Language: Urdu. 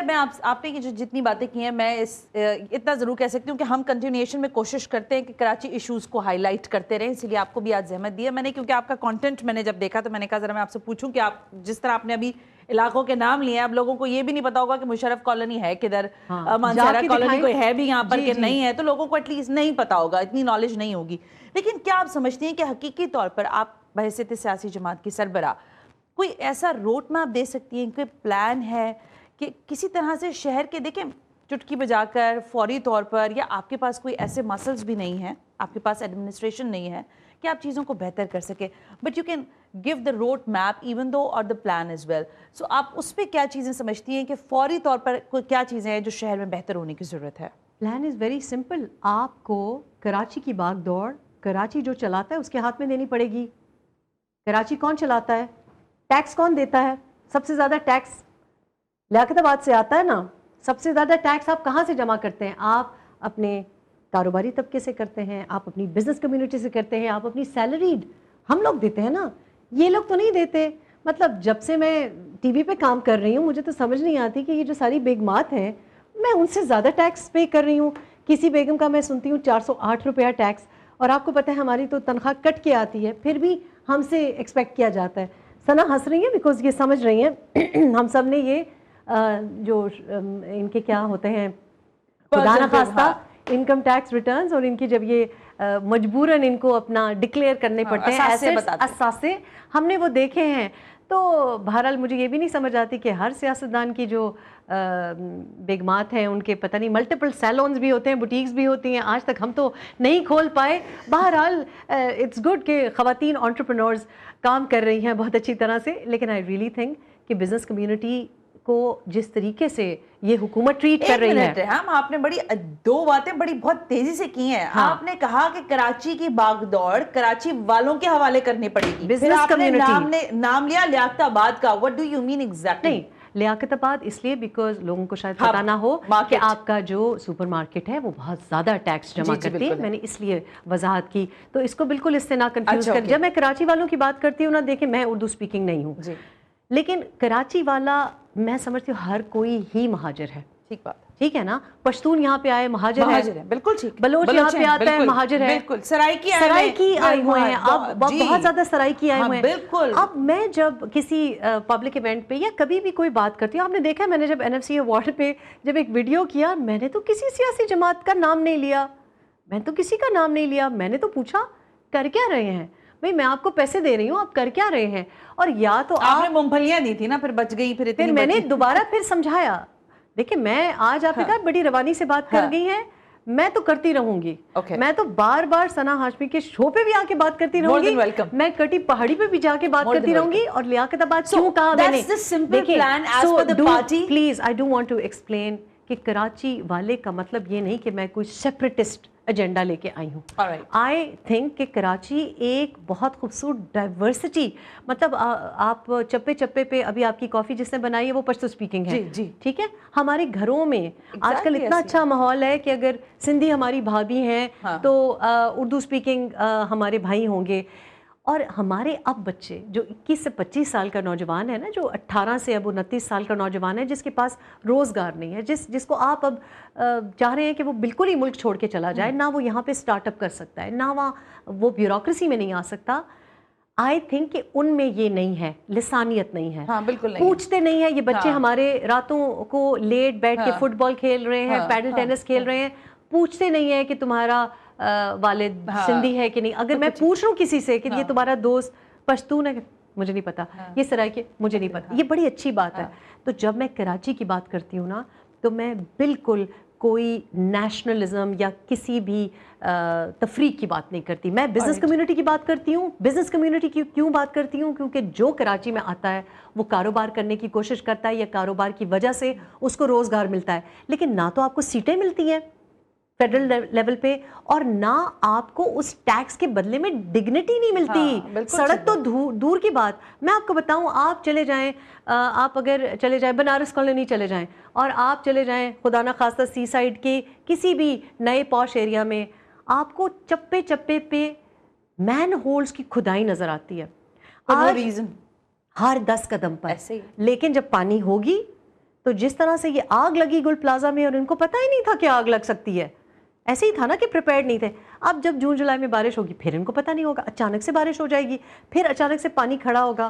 میں آپ نے جو جتنی باتیں کی ہیں میں اتنا ضرور کہہ سکتی ہوں کہ ہم کنٹینیوشن میں کوشش کرتے ہیں کہ کراچی ایشوز کو ہائی لائٹ کرتے رہیں، اسی لیے آپ کو بھی آج زحمت دی ہے میں نے، کیونکہ آپ کا کانٹینٹ میں نے جب دیکھا تو میں نے کہا ذرا میں آپ سے پوچھوں کہ آپ جس طرح آپ نے ابھی علاقوں کے نام لیے ہیں، اب لوگوں کو یہ بھی نہیں پتا ہوگا کہ مشرف کالونی ہے کدھر، مانسہرہ کالونی کوئی ہے بھی یہاں پر کہ نہیں ہے، تو لوگوں کو ایٹ لیسٹ نہیں پتا ہوگا، اتنی نالج نہیں ہوگی. لیکن کیا آپ سمجھتی ہیں کہ حقیقی طور پر آپ بحیثیت سیاسی جماعت کی سربراہ کوئی ایسا روٹ میپ دے سکتی ہیں، کوئی پلان ہے کہ کسی طرح سے شہر کے دیکھیں چٹکی بجا کر فوری طور پر، یا آپ کے پاس کوئی ایسے مسلز بھی نہیں ہیں، آپ کے پاس ایڈمنسٹریشن نہیں ہے کہ آپ چیزوں کو بہتر کر سکے، but you can give the road map even though اور دا پلان از ویل. سو آپ اس پہ کیا چیزیں سمجھتی ہیں کہ فوری طور پر کیا چیزیں ہیں جو شہر میں بہتر ہونے کی ضرورت ہے؟ Plan is very simple. آپ کو کراچی کی باغ دوڑ کراچی جو چلاتا ہے اس کے ہاتھ میں دینی پڑے گی. کراچی کون چلاتا ہے؟ ٹیکس کون دیتا ہے؟ سب سے زیادہ ٹیکس لیاقت آباد سے آتا ہے نا. سب سے زیادہ ٹیکس آپ کہاں سے جمع کرتے ہیں؟ آپ اپنے کاروباری طبقے سے کرتے ہیں، آپ اپنی بزنس کمیونٹی سے کرتے ہیں، آپ اپنی سیلریڈ ہم لوگ دیتے ہیں نا، یہ لوگ تو نہیں دیتے. مطلب جب سے میں ٹی وی پہ کام کر رہی ہوں مجھے تو سمجھ نہیں آتی کہ یہ جو ساری بیگمات ہیں میں ان سے زیادہ ٹیکس پے کر رہی ہوں. کسی بیگم کا میں سنتی ہوں 408 روپیہ ٹیکس، اور آپ کو پتہ ہے ہماری تو تنخواہ کٹ کے آتی ہے پھر بھی ہم سے ایکسپیکٹ کیا جاتا ہے. ثنا ہنس رہی ہیں بیکاز یہ سمجھ رہی ہیں ہم سب نے یہ جو ان کے کیا ہوتے ہیں خدا نخواستہ انکم ٹیکس ریٹرنز، اور ان کی جب یہ مجبوراً ان کو اپنا ڈکلیئر کرنے پڑتے ہیں ایسیٹس اثاثے، ہم نے وہ دیکھے ہیں. تو بہرحال مجھے یہ بھی نہیں سمجھ آتی کہ ہر سیاستدان کی جو بیگمات ہیں ان کے پتہ نہیں ملٹیپل سیلونز بھی ہوتے ہیں، بوٹیکس بھی ہوتی ہیں، آج تک ہم تو نہیں کھول پائے. بہرحال اٹس گڈ کہ خواتین انٹرپرینورز کام کر رہی ہیں بہت اچھی طرح سے. لیکن آئی ریئلی تھنک کہ بزنس کمیونٹی کو جس طریقے سے یہ حکومت ٹریٹ کر رہی ہے، ہم آپ نے بڑی دو باتیں بڑی بہت تیزی سے کی ہیں. آپ نے کہا کہ کراچی کی باغ دوڑ کراچی والوں کے حوالے کرنی پڑے گی، بزنس کمیونٹی نام لیا لیاقت آباد کا. what do you mean exactly؟ نہیں، لیاقت آباد اس لیے بیکاز لوگوں کو شاید پتہ نہ ہو کہ آپ کا جو سپر مارکیٹ ہے وہ بہت زیادہ ٹیکس جمع کرتے ہیں. میں نے اس لیے وضاحت کی، تو اس کو بالکل اس سے نہ کنفیوز کر. جب میں کراچی والوں کی بات کرتی ہوں نا، دیکھیں میں اردو اسپیکنگ نہیں ہوں، لیکن کراچی والا میں سمجھتی ہوں ہر کوئی ہی مہاجر ہے. ٹھیک بات، ٹھیک ہے نا. پشتون یہاں پہ آئے مہاجر ہے، بالکل ٹھیک. بلوچ یہاں پہ آتا ہے مہاجر ہے، بالکل. سرائکی آئے ہوئے ہیں، اب بہت زیادہ سرائکی آئے ہوئے ہیں. بالکل. اب میں جب کسی پبلک ایونٹ پہ یا کبھی بھی کوئی بات کرتی ہوں، آپ نے دیکھا میں نے جب NFC ایوارڈ پہ جب ایک ویڈیو کیا، میں نے تو کسی سیاسی جماعت کا نام نہیں لیا، میں تو کسی کا نام نہیں لیا. میں نے تو پوچھا کر کیا رہے ہیں بھئی، میں آپ کو پیسے دے رہی ہوں، آپ کر کیا رہے ہیں؟ اور یا تو آپ نے مونگ پھلیاں دی تھی نا، پھر بچ گئی، پھر میں نے دوبارہ پھر سمجھایا. دیکھیں میں آج آپ نے کہا بڑی روانی سے بات کر گئی ہیں، میں تو کرتی رہوں گی. میں تو بار بار ثنا ہاشمی کے شو پہ بھی آ کے بات کرتی رہوں گی، میں کٹی پہاڑی پہ بھی جا کے بات کرتی رہوں گی. اور لیاقت آباد کیوں کہا میں نے؟ Please I do want to explain کہ کراچی والے کا مطلب یہ نہیں کہ میں کوئی سیپریٹسٹ ایجنڈا لے کے آئی ہوں. آئی تھنک کہ کراچی ایک بہت خوبصورت ڈائیورسٹی، مطلب آپ چپے چپے پہ ابھی آپ کی کافی جس نے بنائی ہے وہ پشتو اسپیکنگ ہے، ٹھیک ہے. ہمارے گھروں میں آج کل اتنا اچھا ماحول ہے کہ اگر سندھی ہماری بھابھی ہیں تو اردو اسپیکنگ ہمارے بھائی ہوں گے. اور ہمارے اب بچے جو 21 سے 25 سال کا نوجوان ہے نا، جو 18 سے اب 29 سال کا نوجوان ہے، جس کے پاس روزگار نہیں ہے، جس کو آپ اب چاہ رہے ہیں کہ وہ بالکل ہی ملک چھوڑ کے چلا جائے، نہ وہ یہاں پہ سٹارٹ اپ کر سکتا ہے، نہ وہ بیوروکریسی میں نہیں آ سکتا. آئی تھنک کہ ان میں یہ نہیں ہے، لسانیت نہیں ہے، پوچھتے نہیں ہیں. یہ بچے ہمارے راتوں کو لیٹ بیٹھ کے فٹ بال کھیل رہے ہیں، پیڈل ٹینس کھیل رہے ہیں، پوچھتے نہیں ہیں کہ تمہارا والد سندھی ہے کہ نہیں. اگر میں پوچھ رہا ہوں کسی سے کہ یہ تمہارا دوست پشتون ہے، مجھے نہیں پتا، یہ سرائکی، مجھے نہیں پتا. یہ بڑی اچھی بات ہے. تو جب میں کراچی کی بات کرتی ہوں نا، تو میں بالکل کوئی نیشنلزم یا کسی بھی تفریق کی بات نہیں کرتی. میں بزنس کمیونٹی کی بات کرتی ہوں. بزنس کمیونٹی کی کیوں بات کرتی ہوں؟ کیونکہ جو کراچی میں آتا ہے وہ کاروبار کرنے کی کوشش کرتا ہے، یا کاروبار کی وجہ سے اس کو روزگار ملتا ہے. لیکن نہ تو آپ کو سیٹیں ملتی ہیں فیڈرل لیول پہ، اور نہ آپ کو اس ٹیکس کے بدلے میں ڈگنیٹی نہیں ملتی. سڑک تو دور کی بات. میں آپ کو بتاؤں، آپ چلے جائیں، آپ اگر چلے جائیں بنارس کالونی چلے جائیں، اور آپ چلے جائیں خدا نہ خواستہ سی سائڈ کے کسی بھی نئے پوش ایریا میں، آپ کو چپے چپے پہ مین ہولز کی کھدائی نظر آتی ہے ہر 10 قدم پر. لیکن جب پانی ہوگی تو جس طرح سے یہ آگ لگی گل پلازا میں اور ان کو پتہ ہی نہیں تھا کہ آگ لگ سکتی ہے، ایسے ہی تھا نا کہ پریپیئرڈ نہیں تھے. اب جب جون جولائی میں بارش ہوگی پھر ان کو پتہ نہیں ہوگا، اچانک سے بارش ہو جائے گی، پھر اچانک سے پانی کھڑا ہوگا.